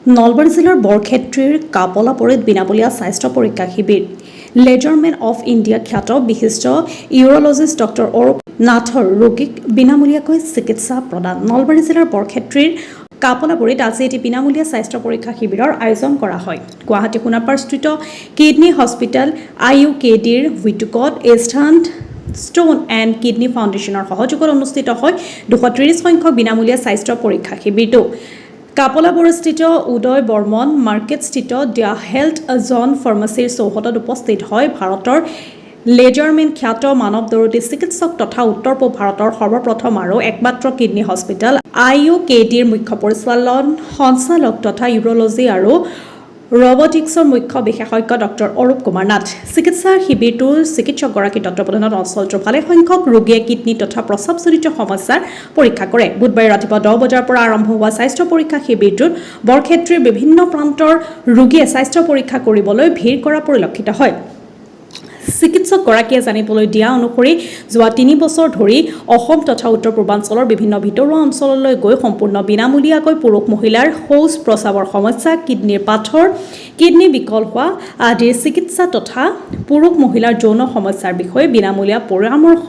নলবাৰী জিলাৰ বৰক্ষেত্ৰীৰ কাপলাপৰিত বিনামূলীয়া স্বাস্থ্য পৰীক্ষা শিবিৰ লেজাৰমেন অফ ইণ্ডিয়া খ্যাত বিশিষ্ট ইউৰলজিষ্ট ডক্টৰ অৰূপ নাথৰ ৰোগীক বিনামূলীয়াকৈ চিকিৎসা প্ৰদান। নলবাৰী জিলাৰ বৰক্ষেত্ৰীৰ কাপলাপৰিত আজি এটি বিনামূলীয়া স্বাস্থ্য পৰীক্ষা শিবিৰৰ আয়োজন কৰা হয়। গুৱাহাটী সোণাপাৰস্থিত কিডনী হস্পিটেল IUKDৰ উদ্যোগত ইষ্টাৰ্ণ ষ্টোন এণ্ড কিডনী ফাউণ্ডেশ্যনৰ সহযোগত অনুষ্ঠিত হয় 230 সংখ্যক বিনামূলীয়া স্বাস্থ্য পৰীক্ষা শিবিৰটো। কাপলাবৰস্থিত উদয় বৰ্মন মাৰ্কেটস্থিত দ্য হেল্থ জন ফাৰ্মাচীৰ চৌহদত উপস্থিত হয় ভাৰতৰ লেজাৰমেন খ্যাত মানৱ দৰদী চিকিৎসক তথা উত্তৰ পূব ভাৰতৰ সৰ্বপ্ৰথম আৰু একমাত্ৰ কিডনী হস্পিটেল IUKDৰ মুখ্য পৰিচালন সঞ্চালক তথা ইউৰলজি আৰু ৰবটিক্সৰ মুখ্য বিশেষজ্ঞ ডক্টৰ অৰূপ কুমাৰ নাথ। চিকিৎসা শিবিৰটোৰ চিকিৎসকগৰাকীৰ তত্ত্বাৱধানত অঞ্চলটোৰ ভালেসংখ্যক ৰোগীয়ে কিডনী তথা প্ৰস্ৰাৱজনিত সমস্যাৰ পৰীক্ষা কৰে। বুধবাৰে ৰাতিপুৱা 10 বজাৰ পৰা আৰম্ভ হোৱা স্বাস্থ্য পৰীক্ষা শিবিৰটোত বৰক্ষেত্ৰীৰ বিভিন্ন প্ৰান্তৰ ৰোগীয়ে স্বাস্থ্য পৰীক্ষা কৰিবলৈ ভিৰ কৰা পৰিলক্ষিত হয়। চিকিৎসকগৰাকীয়ে জানিবলৈ দিয়া অনুসৰি যোৱা 3 বছৰ ধৰি অসম তথা উত্তৰ পূৰ্বাঞ্চলৰ বিভিন্ন ভিতৰুৱা অঞ্চললৈ গৈ সম্পূৰ্ণ বিনামূলীয়াকৈ পুৰুষ মহিলাৰ শৌচ প্ৰস্ৰাৱৰ সমস্যা, কিডনীৰ পাথৰ, কিডনী বিকল হোৱা আদিৰ চিকিৎসা তথা পুৰুষ মহিলাৰ যৌন সমস্যাৰ বিষয়ে বিনামূলীয়া পৰামৰ্শ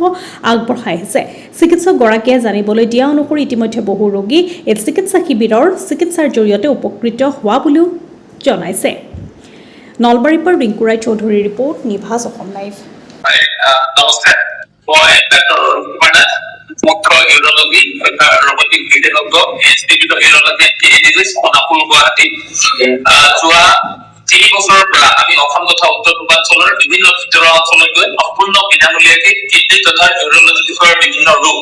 আগবঢ়াই আহিছে। চিকিৎসকগৰাকীয়ে জানিবলৈ দিয়া অনুসৰি ইতিমধ্যে বহু ৰোগী এই চিকিৎসা শিবিৰৰ চিকিৎসাৰ জৰিয়তে উপকৃত হোৱা বুলিও জনাইছে। নলবাৰীৰ পৰা ৰিংকু ৰায় চৌধুৰীৰ ৰিপৰ্ট, নিভাজ অসম লাইভ। নমস্কাৰ, মই ডক্টৰ কুমাৰ নাথ, মুখ্য ইউৰলজি তথা ৰবটিক বিশেষজ্ঞ institute of urology and kidney disease Sonapur Guwahati. যোৱা 3 বছৰৰ পৰা আমি অসম তথা উত্তৰ পূৰ্বাঞ্চলৰ বিভিন্ন ভিতৰুৱা অঞ্চলত গৈ সম্পূৰ্ণ বিনামূলীয়াকৈ কিডনী তথা ইউৰলজি বিষয়ৰ বিভিন্ন ৰোগ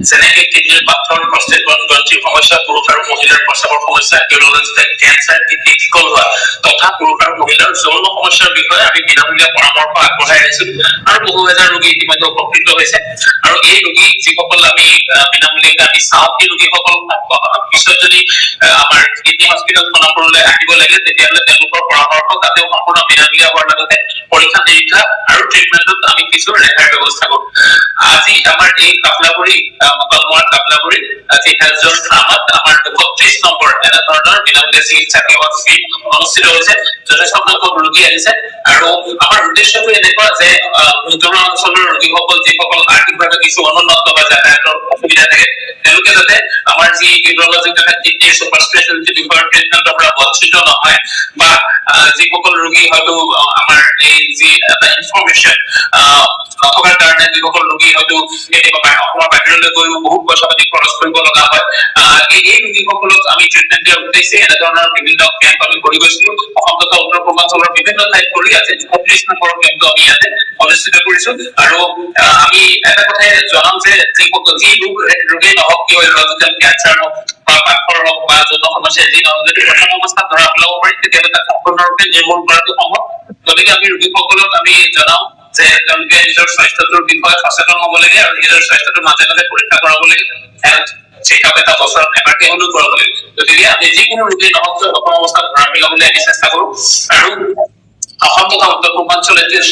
যেনেকৈ কিডনীৰ পাথৰ, প্ৰস্টেট গ্ৰন্থিৰ সমস্যা, পুৰুষ আৰু মহিলাৰ প্ৰস্ৰাৱৰ সমস্যা, ইউৰলজিকেল কেঞ্চাৰ, কিডনী বিকল হোৱা তথা পুৰুষ আৰু মহিলাৰ যৌন সমস্যাৰ বিষয়ে আমি বিনামূলীয়া পৰামৰ্শ আগবঢ়াই আহিছো আৰু বহু হাজাৰ ৰোগী ইতিমধ্যে উপকৃত হৈছে। আৰু এই ৰোগী যিসকল আমি বিনামূলীয়াকৈ আমি চাওঁ, সেই ৰোগীসকল পিছত যদি আমাৰ কিডনী হস্পিটেল সোণাপুৰলৈ আহিব লাগে তেতিয়াহ'লে তেওঁলোকৰ পৰামৰ্শ তাতেও সম্পূৰ্ণ বিনামূলীয়া হোৱাৰ লগতে পৰীক্ষা নিৰীক্ষা আৰু ট্ৰিটমেণ্টত আমি কিছু ৰেহাইৰ ব্যৱস্থা কৰোঁ। আজি আমাৰ এই কাপলাবৰী আজি হেল্থজন ফাৰ্মত আমাৰ 230 নম্বৰ এনেধৰণৰ বিনামূলীয়া চিকিৎসা সেৱা শিবিৰ অনুষ্ঠিত হৈছে। যথেষ্ট সংখ্যক ৰোগী আহিছে আৰু আমাৰ উদ্দেশ্যটো এনেকুৱা যে ভিতৰুৱা অঞ্চলৰ ৰোগীসকল যিসকল আৰ্থিকভাৱে কিছু অনুন্নত বা যাতায়াতৰ অসুবিধা থাকে তেওঁলোকে যাতে আমাৰ যি ইউৰলজি তথা কিডনীৰ ছুপাৰ স্পেচিয়েলিটি বিষয়ৰ ট্ৰিটমেণ্টৰ পৰা বঞ্চিত নহয় বা যিসকল ৰোগী হয়তো আমাৰ এই যি এটা ইনফৰমেশ্যন নথকাৰ কাৰণে যিসকল ৰোগী হয়তো কেতিয়াবা অসমৰ বাহিৰলৈ গৈও বহুত পইচা পাতি খৰচ কৰিব লগা হয়, এই ৰোগীসকলক আমি ট্ৰিটমেণ্ট দিয়াৰ উদ্দেশ্যে এনেধৰণৰ বিভিন্ন কেম্প আমি কৰি গৈছিলো। অসম তথা উত্তৰ পূৰ্বাঞ্চলৰ বিভিন্ন ঠাইত কৰি আছে 34 নম্বৰ কেম্পটো আমি ইয়াতে অনুষ্ঠিত কৰিছো। আৰু আমি এটা কথাই জনাম যে যি ৰোগী নহওক কিয়, ইউৰলজিকেল কেঞ্চাৰ হওক বা পাথৰ হওক বা যৌন সমস্যা যি নহওক, যদি প্ৰথম অৱস্থাত ধৰা পেলাব পাৰি তেতিয়াহ'লে তাক সম্পূৰ্ণৰূপে নিৰ্মূল কৰাটো সম্ভৱ। গতিকে আমি ৰোগীসকলক আমি জনাও যে তেওঁলোকে নিজৰ স্বাস্থ্যটোৰ বিষয়ে সচেতন হ'ব লাগে আৰু নিজৰ স্বাস্থ্যটো মাজে মাজে পৰীক্ষা কৰাব লাগে। হেল্থ চেকআপ এটা বছৰত এবাৰকে হ'লেও কৰাব লাগে। গতিকে আমি যিকোনো ৰোগী নহওক কিয় প্ৰথম অৱস্থাত ধৰা পেলাবলৈ আমি চেষ্টা কৰো। আৰু অসম তথা উত্তৰ পূৰ্বাঞ্চল এতিয়া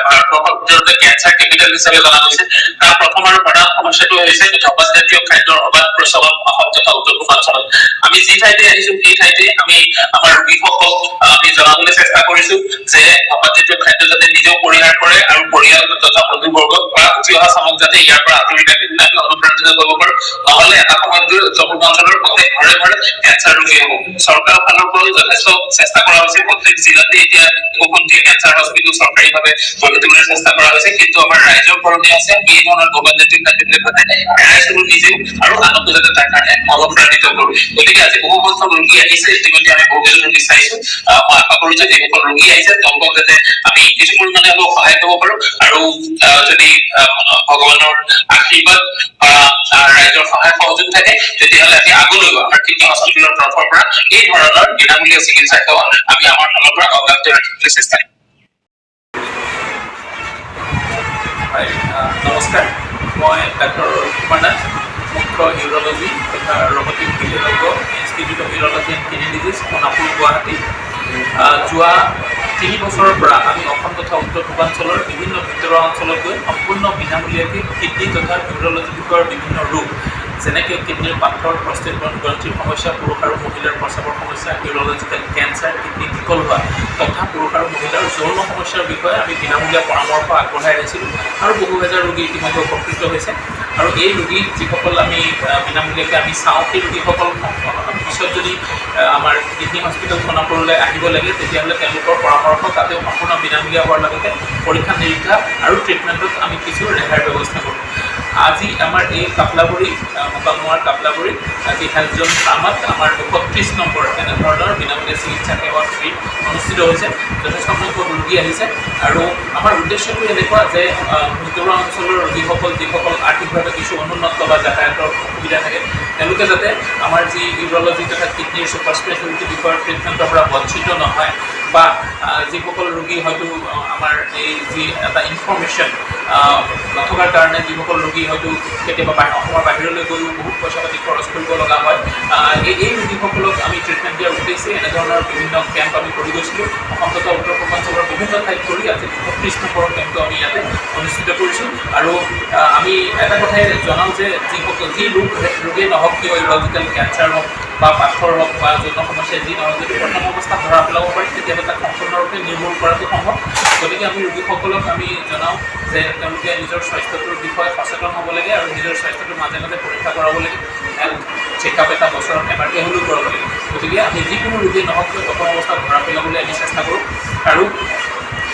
ভাৰতবৰ্ষৰ ভিতৰতে কেঞ্চাৰ কেপিটেল হিচাপে জনা গৈছে। তাৰ প্ৰথম আৰু প্ৰধান সমস্যাটো হৈছে ধপাতজাতীয় খাদ্যৰ অবাধ প্ৰচলন অসম তথা উত্তৰ পূৰ্বাঞ্চলত। আমি যি ঠাইতে আহিছো সেই ঠাইতে আমি আমাৰ ৰোগীসকলক আমি জনাবলৈ চেষ্টা কৰিছো যে ধপাতজাতীয় খাদ্য যাতে নিজেও পৰিহাৰ কৰে আৰু পৰিয়াল তথা বন্ধুবৰ্গক বা উঠি অহা চামক যাতে ইয়াৰ পৰা আঁতৰি ৰাখিবলৈ আমি অনুপ্ৰাণিত কৰিব পাৰো। নহ'লে এটা সময়ত গৈ উত্তৰ পূৰ্বাঞ্চলৰ প্ৰত্যেক ঘৰে ঘৰে কেঞ্চাৰ ৰোগী হ'ব। চৰকাৰৰ ফালৰ পৰাও যথেষ্ট চেষ্টা কৰা হৈছে। প্ৰত্যেক জিলাতে এতিয়া কোনটি কেঞ্চাৰ হস্পিটেল চৰকাৰীভাৱে গঢ়ি তুলিবলৈ চেষ্টা কৰা হৈছে, কিন্তু আমাৰ ৰাইজৰ কৰণীয় আছে এই ধৰণৰ ধপাতজাতীয় খাদ্যবিলাক যাতে এৰাই চলো নিজেও আৰু আনকো যাতে তাৰ কাৰণে অনুপ্ৰাণিত কৰো। গতিকে আজি বহু সংখ্যক ৰোগী আহিছে, ইতিমধ্যে আমি বহুকেইজন ৰোগী চাইছো। মই আশা কৰো যে যিসকল ৰোগী আহিছে তেওঁলোকক যাতে আমি কিছু পৰিমাণে অলপ সহায় কৰিব পাৰো আৰু যদি ভগৱানৰ আশীৰ্বাদ বা ৰাইজৰ সহায় সহযোগ থাকে তেতিয়াহ'লে আমি আগলৈও আমাৰ কিডনী হস্পিটেলৰ তৰফৰ পৰা এই ধৰণৰ বিনামূলীয়া চিকিৎসা সেৱা আমি আমাৰ ফালৰ পৰা অব্যাহত ৰাখিবলৈ চেষ্টা কৰিম। নমস্কাৰ, মই ডক্টৰ কুমাৰ নাথ, মুখ্য ইউৰলজি তথা ৰবটিক বিশেষজ্ঞ institute of urology and kidney disease Sonapur Guwahati. যোৱা 3 বছৰৰ পৰা আমি অসম তথা উত্তৰ পূৰ্বাঞ্চলৰ বিভিন্ন ভিতৰুৱা অঞ্চলত গৈ সম্পূৰ্ণ বিনামূলীয়াকৈ কিডনী তথা ইউৰলজি বিষয়ৰ বিভিন্ন ৰোগ যেনেকৈ কিডনিৰ পাথৰ, প্ৰস্টেট গ্ৰন্থিৰ সমস্যা, পুৰুষ আৰু মহিলাৰ প্ৰস্ৰাৱৰ সমস্যা, ইউৰলজিকেল কেঞ্চাৰ, কিডনি বিকল হোৱা তথা পুৰুষ আৰু মহিলাৰ যৌন সমস্যাৰ বিষয়ে আমি বিনামূলীয়া পৰামৰ্শ আগবঢ়াই আহিছিলোঁ আৰু বহু হাজাৰ ৰোগী ইতিমধ্যে উপকৃত হৈছে। আৰু এই ৰোগী যিসকল আমি বিনামূলীয়াকৈ আমি চাওঁ, সেই ৰোগীসকল পিছত যদি আমাৰ কিডনি হস্পিটেল সোণাপুৰলৈ আহিব লাগে, তেতিয়াহ'লে তেওঁলোকৰ পৰামৰ্শ তাতেও সম্পূৰ্ণ বিনামূলীয়া হোৱাৰ লগতে পৰীক্ষা নিৰীক্ষা আৰু ট্ৰিটমেণ্টত আমি কিছু ৰেহাইৰ ব্যৱস্থা কৰোঁ। আজি আমাৰ এই কাপলাবৰী মোকালমোৱাৰ কাপলাবৰীত আজি হেল্থ জোন ফাৰ্মত আমাৰ ৩২ নম্বৰ এনেধৰণৰ বিনামূলীয়া চিকিৎসা সেৱা শিবিৰ অনুষ্ঠিত হৈছে। যথেষ্ট সংখ্যক ৰোগী আহিছে আৰু আমাৰ উদ্দেশ্যটো এনেকুৱা যে ভিতৰুৱা অঞ্চলৰ ৰোগীসকল যিসকল আৰ্থিকভাৱে কিছু অনুন্নত বা যাতায়াতৰ অসুবিধা থাকে, তেওঁলোকে যাতে আমাৰ যি ইউৰলজি তথা কিডনিৰ ছুপাৰ স্পেচিয়েলিটি বিষয়ৰ ট্ৰিটমেণ্টৰ পৰা বঞ্চিত নহয় বা যিসকল ৰোগী হয়তো আমাৰ এই যি এটা ইনফৰ্মেশ্যন নথকাৰ কাৰণে যিসকল ৰোগী হয়তো কেতিয়াবা অসমৰ বাহিৰলৈ গৈও বহুত পইচা পাতি খৰচ কৰিব লগা হয়, এই ৰোগীসকলক আমি ট্ৰিটমেণ্ট দিয়াৰ উদ্দেশ্যে এনেধৰণৰ বিভিন্ন কেম্প আমি কৰি গৈছিলোঁ। অসম তথা উত্তৰ পূৰ্বাঞ্চলৰ বিভিন্ন ঠাইত কৰি আজি ৩২ নম্বৰৰ কেম্পটো আমি ইয়াতে অনুষ্ঠিত কৰিছোঁ। আৰু আমি এটা কথাই জনাওঁ যে যি ৰোগেই নহওক কিয়, ইউৰলজিকেল কেঞ্চাৰ হওক বা পাথৰ হওক বা যৌন সমস্যা যি নহওক, যদি প্ৰথম অৱস্থাত ধৰা পেলাব পাৰি তেতিয়াহ'লে তাক সম্পূৰ্ণৰূপে নিৰ্মূল কৰাটো সম্ভৱ। গতিকে আমি ৰোগীসকলক আমি জনাওঁ যে তেওঁলোকে নিজৰ স্বাস্থ্যটোৰ বিষয়ে সচেতন হ'ব লাগে আৰু নিজৰ স্বাস্থ্যটো মাজে মাজে পৰীক্ষা কৰাব লাগে। হেল্থ চেকআপ এটা বছৰত এবাৰকৈ হ'লেও কৰাব লাগে। গতিকে আমি যিকোনো ৰোগী নহওক কিয় প্ৰথম অৱস্থাত ধৰা পেলাবলৈ আমি চেষ্টা কৰোঁ। আৰু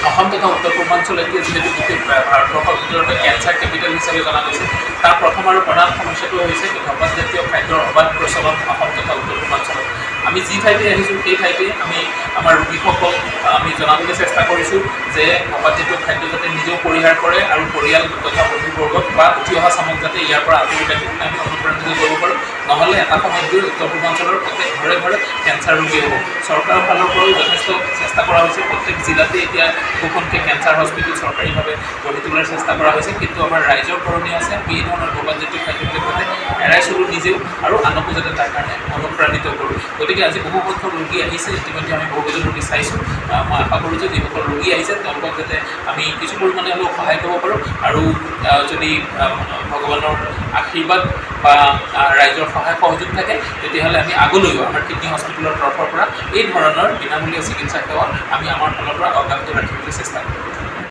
অসম তথা উত্তৰ পূৰ্বাঞ্চল এতিয়া যিহেতু গোটেই ভাৰতবৰ্ষৰ ভিতৰতে কেঞ্চাৰ কেপিটেল হিচাপে জনা গৈছে, তাৰ প্ৰথম আৰু প্ৰধান সমস্যাটো হৈছে ধপাতজাতীয় খাদ্যৰ অবাধ প্ৰচলন অসম তথা উত্তৰ পূৰ্বাঞ্চলত। আমি যি ঠাইতে আহিছোঁ সেই ঠাইতে আমি আমাৰ ৰোগীসকল আমি জনাবলৈ চেষ্টা কৰিছোঁ যে ধপাতজাতীয় খাদ্য যাতে নিজেও পৰিহাৰ কৰে আৰু পৰিয়াল তথা বন্ধুবৰ্গক বা উঠি অহা চামক যাতে ইয়াৰ পৰা আঁতৰি ৰাখিবলৈ আমি অনুপ্ৰাণিত কৰিব পাৰোঁ। নহ'লে এটা সময়ত গৈ উত্তৰ পূৰ্বাঞ্চলৰ প্ৰত্যেক ঘৰে ঘৰে কেঞ্চাৰ ৰোগী হ'ব। চৰকাৰৰ ফালৰ পৰাও যথেষ্ট চেষ্টা কৰা হৈছে। প্ৰত্যেক জিলাতে এতিয়া দুখনকৈ কেঞ্চাৰ হস্পিটেল চৰকাৰীভাৱে গঢ়ি তোলাৰ চেষ্টা কৰা হৈছে। কিন্তু আমাৰ ৰাইজৰ কৰণীয় আছে আমি এই ধৰণৰ ধপাতজাতীয় খাদ্যবিলাক যাতে এৰাই চলোঁ নিজেও আৰু আনকো যাতে তাৰ কাৰণে অনুপ্ৰাণিত কৰোঁ। গতিকে আজি বহু সংখ্যক ৰোগী আহিছে, ইতিমধ্যে আমি বহুকেইজন ৰোগী চাইছোঁ। মই আশা কৰোঁ যে যিসকল ৰোগী আহিছে তেওঁলোকক যাতে আমি কিছু পৰিমাণে হ'লেও সহায় কৰিব পাৰোঁ। আৰু যদি ভগৱানৰ আশীৰ্বাদ বা ৰাইজৰ সহায় সহযোগ থাকে তেতিয়াহ'লে আমি আগলৈও আমাৰ কিডনি হস্পিটেলৰ তৰফৰ পৰা এই ধৰণৰ বিনামূলীয়া চিকিৎসা সেৱা আমি আমাৰ ফালৰ পৰা অব্যাহত ৰাখিবলৈ চেষ্টা কৰিম।